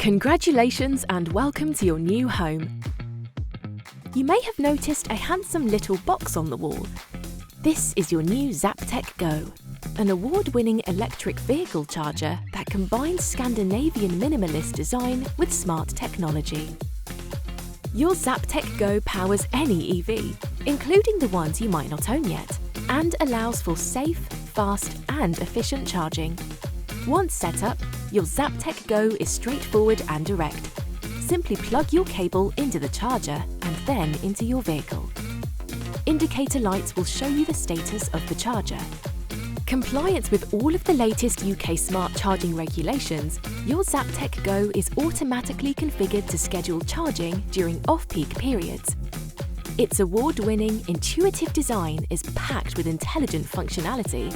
Congratulations and welcome to your new home. You may have noticed a handsome little box on the wall. This is your new Zaptec Go, an award-winning electric vehicle charger that combines Scandinavian minimalist design with smart technology. Your Zaptec Go powers any EV, including the ones you might not own yet, and allows for safe, fast and efficient charging. Once set up, your Zaptec Go is straightforward and direct. Simply plug your cable into the charger and then into your vehicle. Indicator lights will show you the status of the charger. Compliant with all of the latest UK smart charging regulations, your Zaptec Go is automatically configured to schedule charging during off-peak periods. Its award-winning, intuitive design is packed with intelligent functionality,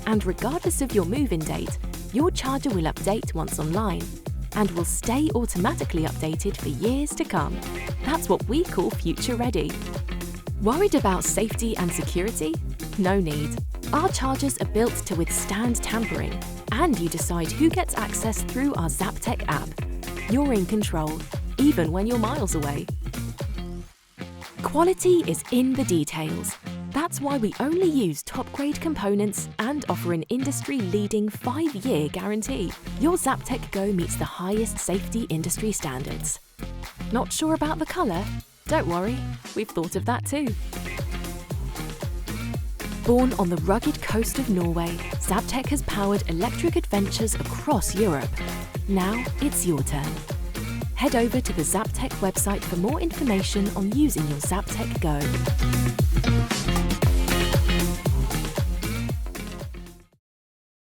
and regardless of your move-in date, your charger will update once online and will stay automatically updated for years to come. That's what we call future ready. Worried about safety and security? No need. Our chargers are built to withstand tampering, and you decide who gets access through our Zaptec app. You're in control, even when you're miles away. Quality is in the details. That's why we only use top-grade components and offer an industry-leading 5-year guarantee. Your Zaptec Go meets the highest safety industry standards. Not sure about the colour? Don't worry, we've thought of that too. Born on the rugged coast of Norway, Zaptec has powered electric adventures across Europe. Now it's your turn. Head over to the Zaptec website for more information on using your Zaptec Go.